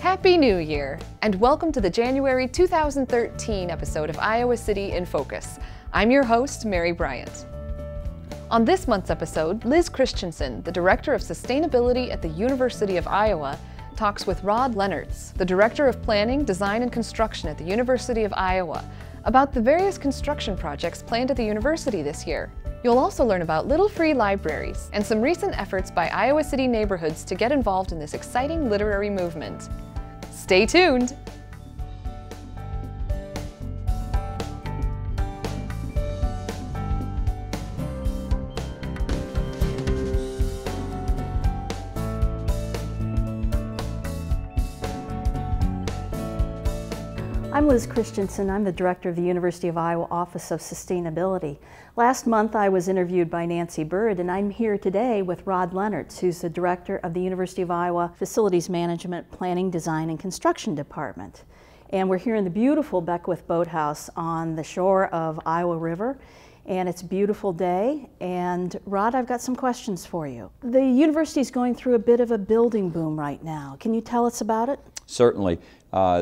Happy New Year, and welcome to the January 2013 episode of Iowa City in Focus. I'm your host, Mary Bryant. On this month's episode, Liz Christiansen, the Director of Sustainability at the University of Iowa, talks with Rod Lehnertz, the Director of Planning, Design, and Construction at the University of Iowa, about the various construction projects planned at the university this year. You'll also learn about little free libraries and some recent efforts by Iowa City neighborhoods to get involved in this exciting literary movement. Stay tuned! I'm Liz Christiansen. I'm the Director of the University of Iowa Office of Sustainability. Last month I was interviewed by Nancy Bird, and I'm here today with Rod Lehnertz, who's the Director of the University of Iowa Facilities Management, Planning, Design, and Construction Department. And we're here in the beautiful Beckwith Boathouse on the shore of Iowa River. And it's a beautiful day. And Rod, I've got some questions for you. The university is going through a bit of a building boom right now. Can you tell us about it? Certainly.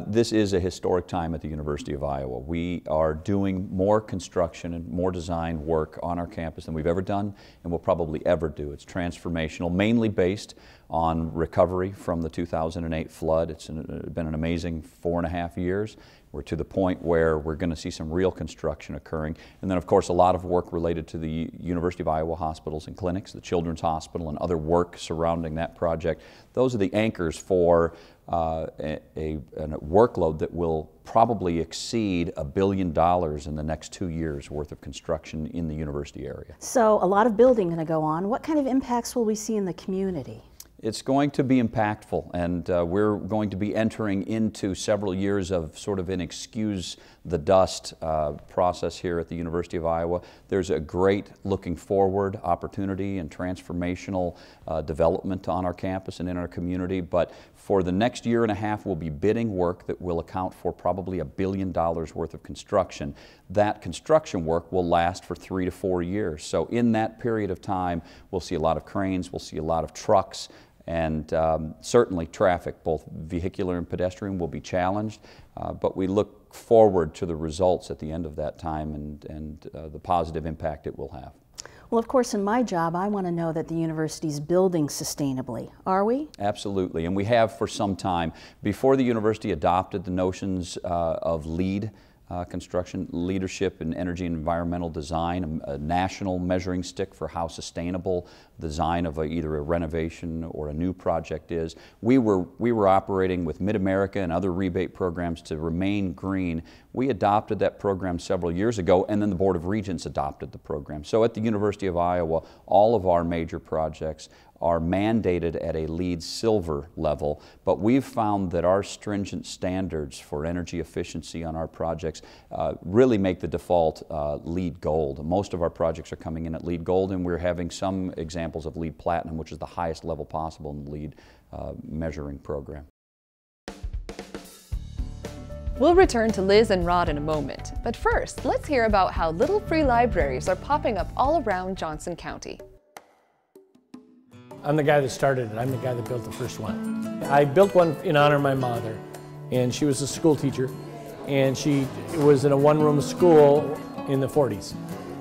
This is a historic time at the University of Iowa. We are doing more construction and more design work on our campus than we've ever done and will probably ever do. It's transformational, mainly based on recovery from the 2008 flood. It's been an amazing 4.5 years. We're to the point where we're going to see some real construction occurring. And then, of course, a lot of work related to the University of Iowa hospitals and clinics, the Children's Hospital, and other work surrounding that project. Those are the anchors for a workload that will probably exceed $1 billion in the next 2 years worth of construction in the university area. So a lot of building going to go on. What kind of impacts will we see in the community? It's going to be impactful, and we're going to be entering into several years of sort of an excuse the dust process here at the University of Iowa. There's a great looking forward opportunity and transformational development on our campus and in our community, but for the next 1.5 years we'll be bidding work that will account for probably $1 billion worth of construction. That construction work will last for 3 to 4 years. So in that period of time we'll see a lot of cranes, we'll see a lot of trucks, and certainly traffic, both vehicular and pedestrian, will be challenged, but we look forward to the results at the end of that time and the positive impact it will have. Well, of course, in my job, I want to know that the university's building sustainably. Are we? Absolutely, and we have for some time. Before the university adopted the notions of LEED, construction leadership in energy and environmental design, a national measuring stick for how sustainable the design of either a renovation or a new project is. We were operating with Mid-America and other rebate programs to remain green. We adopted that program several years ago, and then the Board of Regents adopted the program. So at the University of Iowa, all of our major projects are mandated at a LEED Silver level, but we've found that our stringent standards for energy efficiency on our projects really make the default LEED Gold. Most of our projects are coming in at LEED Gold, and we're having some examples of LEED Platinum, which is the highest level possible in the LEED measuring program. We'll return to Liz and Rod in a moment, but first, let's hear about how little free libraries are popping up all around Johnson County. I'm the guy that started it. I'm the guy that built the first one. I built one in honor of my mother, and she was a school teacher, and she was in a one-room school in the 40s.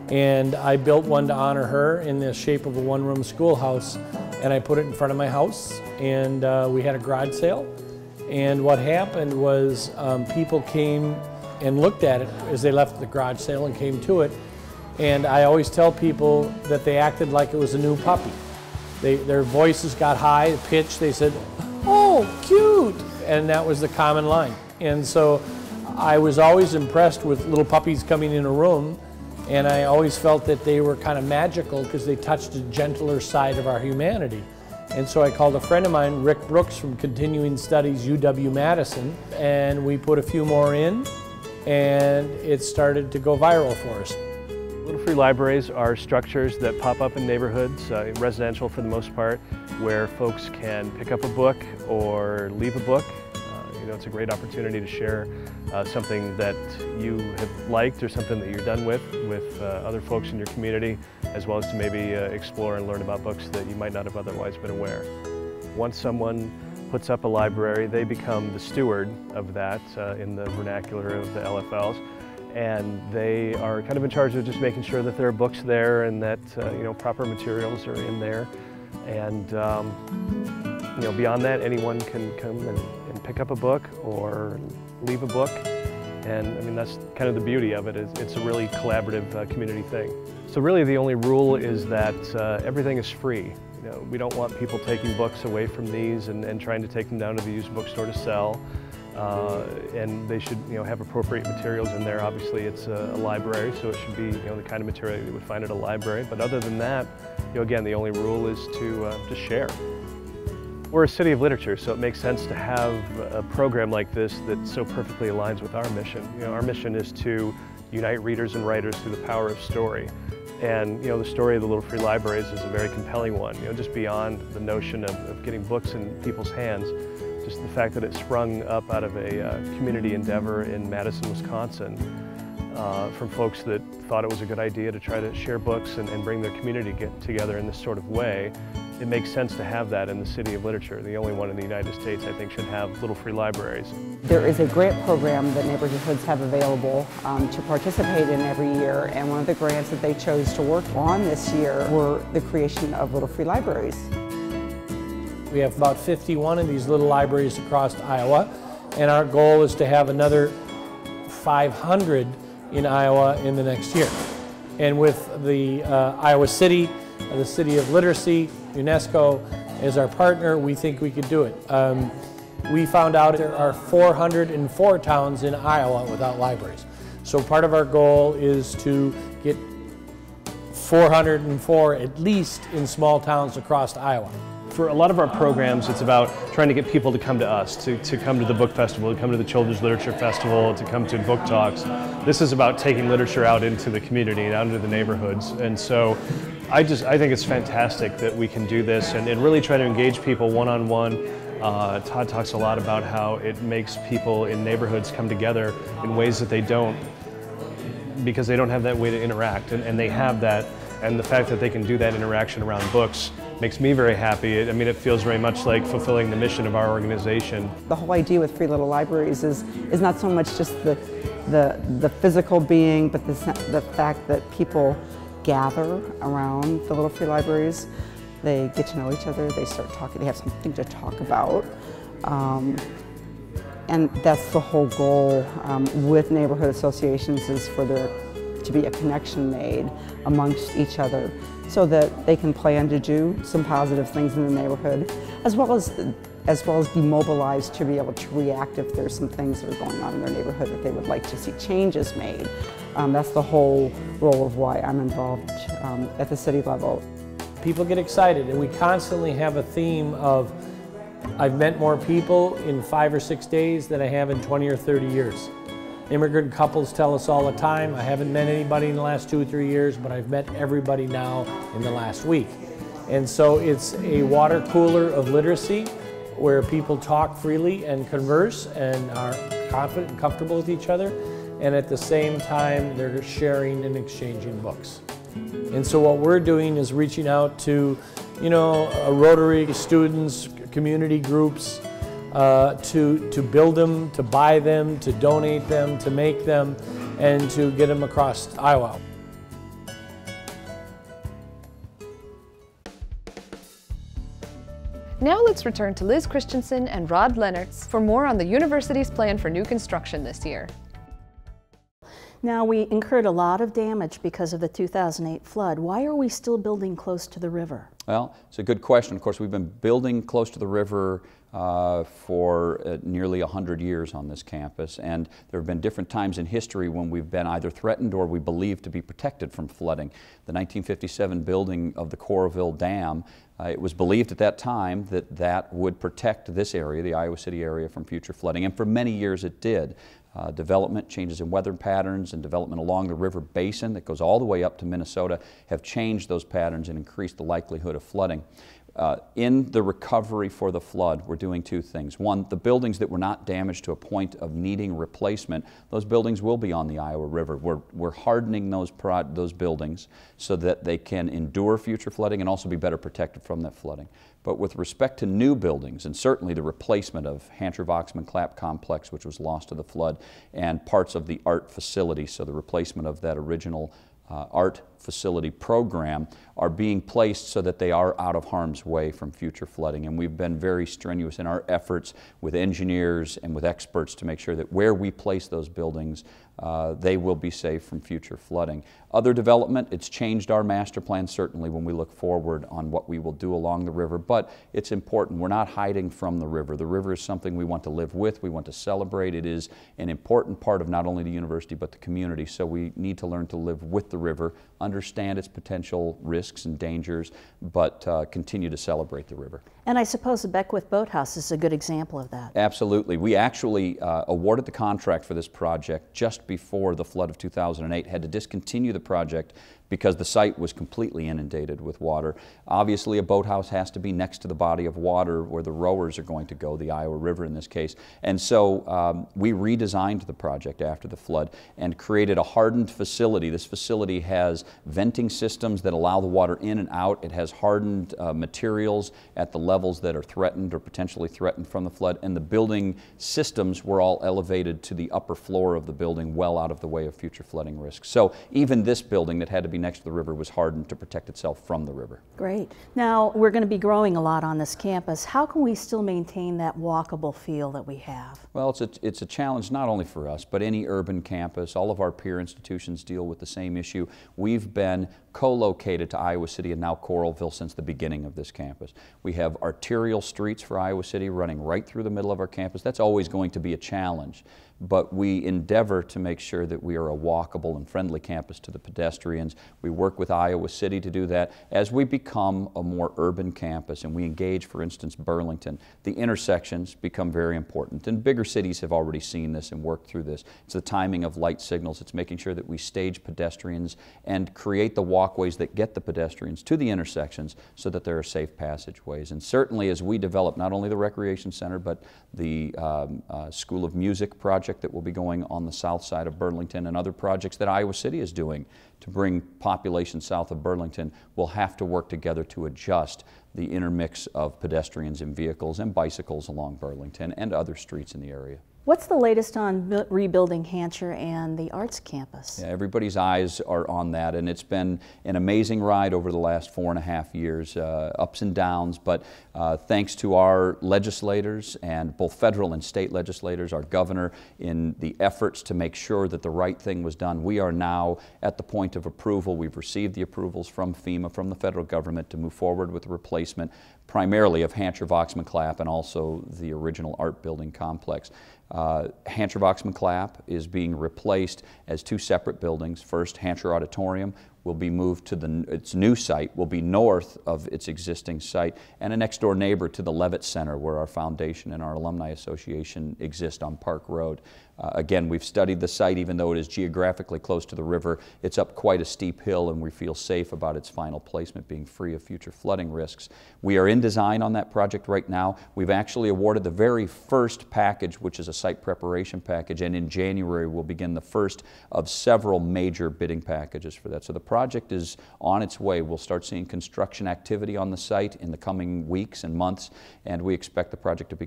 And I built one to honor her in the shape of a one-room schoolhouse, and I put it in front of my house, and we had a garage sale. And what happened was people came and looked at it as they left the garage sale and came to it, and I always tell people that they acted like it was a new puppy. Their voices got high, pitched, they said, "Oh, cute!" And that was the common line. And so I was always impressed with little puppies coming in a room, and I always felt that they were kind of magical because they touched a gentler side of our humanity. And so I called a friend of mine, Rick Brooks from Continuing Studies, UW-Madison, and we put a few more in, and it started to go viral for us. Little free libraries are structures that pop up in neighborhoods, residential for the most part, where folks can pick up a book or leave a book. It's a great opportunity to share something that you have liked or something that you're done with other folks in your community, as well as to maybe explore and learn about books that you might not have otherwise been aware. Once someone puts up a library, they become the steward of that in the vernacular of the LFLs. And they are kind of in charge of just making sure that there are books there and that proper materials are in there. And beyond that, anyone can come and pick up a book or leave a book. And I mean, that's kind of the beauty of it. It's a really collaborative community thing. So really the only rule is that everything is free. We don't want people taking books away from these and trying to take them down to the used bookstore to sell. And they should have appropriate materials in there. Obviously it's a library, so it should be the kind of material you would find at a library. But other than that, again, the only rule is to share. We're a city of literature, so it makes sense to have a program like this that so perfectly aligns with our mission. Our mission is to unite readers and writers through the power of story. And the story of the Little Free Libraries is a very compelling one, just beyond the notion of getting books in people's hands. Just the fact that it sprung up out of a community endeavor in Madison, Wisconsin, from folks that thought it was a good idea to try to share books and bring their community together in this sort of way. It makes sense to have that in the city of literature. The only one in the United States, I think, should have Little Free Libraries. There is a grant program that neighborhoods have available to participate in every year, and one of the grants that they chose to work on this year were the creation of Little Free Libraries. We have about 51 of these little libraries across Iowa, and our goal is to have another 500 in Iowa in the next year. And with the Iowa City, the City of Literacy, UNESCO as our partner, we think we could do it. We found out there are 404 towns in Iowa without libraries. So part of our goal is to get 404 at least in small towns across Iowa. For a lot of our programs, it's about trying to get people to come to us, to come to the book festival, to come to the Children's Literature Festival, to come to book talks. This is about taking literature out into the community and out into the neighborhoods. And so I think it's fantastic that we can do this and really try to engage people one-on-one. Todd talks a lot about how it makes people in neighborhoods come together in ways that they don't, because they don't have that way to interact, and they have that. And the fact that they can do that interaction around books makes me very happy. I mean, it feels very much like fulfilling the mission of our organization. The whole idea with Free Little Libraries is not so much just the physical being, but the fact that people gather around the Little Free Libraries. They get to know each other, they start talking, they have something to talk about. And that's the whole goal with neighborhood associations, is for there to be a connection made amongst each other so that they can plan to do some positive things in the neighborhood, as well as be mobilized to be able to react if there's some things that are going on in their neighborhood that they would like to see changes made. That's the whole role of why I'm involved at the city level. People get excited, and we constantly have a theme of, I've met more people in 5 or 6 days than I have in 20 or 30 years. Immigrant couples tell us all the time, I haven't met anybody in the last 2 or 3 years, but I've met everybody now in the last week. And so it's a water cooler of literacy where people talk freely and converse and are confident and comfortable with each other, and at the same time they're sharing and exchanging books. And so what we're doing is reaching out to, Rotary students, community groups, to build them, to buy them, to donate them, to make them, and to get them across Iowa. Now let's return to Liz Christiansen and Rod Lehnertz for more on the university's plan for new construction this year. Now, we incurred a lot of damage because of the 2008 flood. Why are we still building close to the river? Well, it's a good question. Of course, we've been building close to the river for nearly 100 years on this campus, and there have been different times in history when we've been either threatened or we believe to be protected from flooding. The 1957 building of the Coralville Dam, it was believed at that time that that would protect this area, the Iowa City area, from future flooding, and for many years it did. Development, changes in weather patterns, and development along the river basin that goes all the way up to Minnesota have changed those patterns and increased the likelihood of flooding. In the recovery for the flood, we're doing two things. One, the buildings that were not damaged to a point of needing replacement, those buildings will be on the Iowa River. We're hardening those buildings so that they can endure future flooding and also be better protected from that flooding. But with respect to new buildings, and certainly the replacement of Hancher-Waxman-Clapp complex, which was lost to the flood, and parts of the art facility, so the replacement of that original art facility program, are being placed so that they are out of harm's way from future flooding. And we've been very strenuous in our efforts with engineers and with experts to make sure that where we place those buildings, they will be safe from future flooding. Other development, it's changed our master plan certainly when we look forward on what we will do along the river, but it's important. We're not hiding from the river. The river is something we want to live with, we want to celebrate. It is an important part of not only the university but the community, so we need to learn to live with the river, understand its potential risks and dangers, but continue to celebrate the river. And I suppose the Beckwith Boathouse is a good example of that. Absolutely. We actually awarded the contract for this project just before the flood of 2008, had to discontinue the project because the site was completely inundated with water. Obviously, a boathouse has to be next to the body of water where the rowers are going to go, the Iowa River in this case. And so we redesigned the project after the flood and created a hardened facility. This facility has venting systems that allow the water in and out. It has hardened materials at the levels that are threatened or potentially threatened from the flood. And the building systems were all elevated to the upper floor of the building, well out of the way of future flooding risks. So even this building that had to be next to the river was hardened to protect itself from the river. Great. Now, we're going to be growing a lot on this campus. How can we still maintain that walkable feel that we have? Well, it's a challenge not only for us, but any urban campus. All of our peer institutions deal with the same issue. We've been co-located to Iowa City and now Coralville since the beginning of this campus. We have arterial streets for Iowa City running right through the middle of our campus. That's always going to be a challenge, but we endeavor to make sure that we are a walkable and friendly campus to the pedestrians. We work with Iowa City to do that. As we become a more urban campus and we engage, for instance, Burlington, the intersections become very important. And bigger cities have already seen this and worked through this. It's the timing of light signals. It's making sure that we stage pedestrians and create the walkways that get the pedestrians to the intersections so that there are safe passageways. And certainly as we develop not only the recreation center but the School of Music project that will be going on the south side of Burlington and other projects that Iowa City is doing to bring population south of Burlington, we'll have to work together to adjust the intermix of pedestrians and vehicles and bicycles along Burlington and other streets in the area. What's the latest on rebuilding Hancher and the Arts Campus? Yeah, everybody's eyes are on that, and it's been an amazing ride over the last 4.5 years, ups and downs, but thanks to our legislators and both federal and state legislators, our governor, in the efforts to make sure that the right thing was done, we are now at the point of approval. We've received the approvals from FEMA, from the federal government, to move forward with the replacement primarily of Hancher-Waxman-Clapp and also the original art building complex. Hancher-Waxman-Clapp is being replaced as two separate buildings. First, Hancher Auditorium will be moved to its new site, will be north of its existing site, and a next door neighbor to the Levitt Center where our foundation and our alumni association exist on Park Road. Again, we've studied the site. Even though it is geographically close to the river, it's up quite a steep hill, and we feel safe about its final placement being free of future flooding risks. We are in design on that project right now. We've actually awarded the very first package, which is a site preparation package, and in January we'll begin the first of several major bidding packages for that. So the project is on its way. We'll start seeing construction activity on the site in the coming weeks and months, and we expect the project to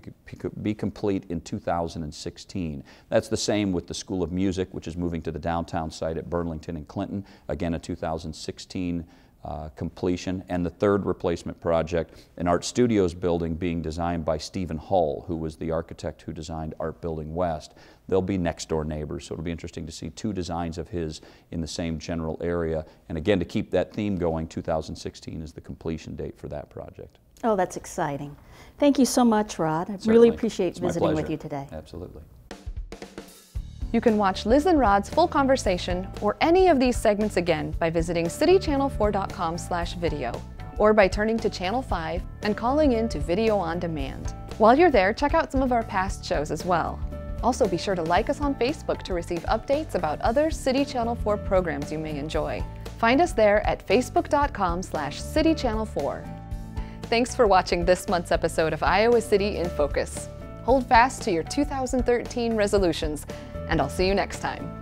be complete in 2016. That's the same with the School of Music, which is moving to the downtown site at Burlington and Clinton, again a 2016 completion. And the third replacement project, an Art Studios building being designed by Stephen Hull, who was the architect who designed Art Building West. They'll be next door neighbors, so it'll be interesting to see two designs of his in the same general area. And again, to keep that theme going, 2016 is the completion date for that project. Oh, that's exciting. Thank you so much, Rod. I Certainly. really appreciate It's my visiting with pleasure. you today. Absolutely. You can watch Liz and Rod's full conversation or any of these segments again by visiting citychannel4.com/video or by turning to Channel 5 and calling in to Video on Demand. While you're there, check out some of our past shows as well. Also, be sure to like us on Facebook to receive updates about other City Channel 4 programs you may enjoy. Find us there at facebook.com/citychannel4. Thanks for watching this month's episode of Iowa City in Focus. Hold fast to your 2013 resolutions, and I'll see you next time.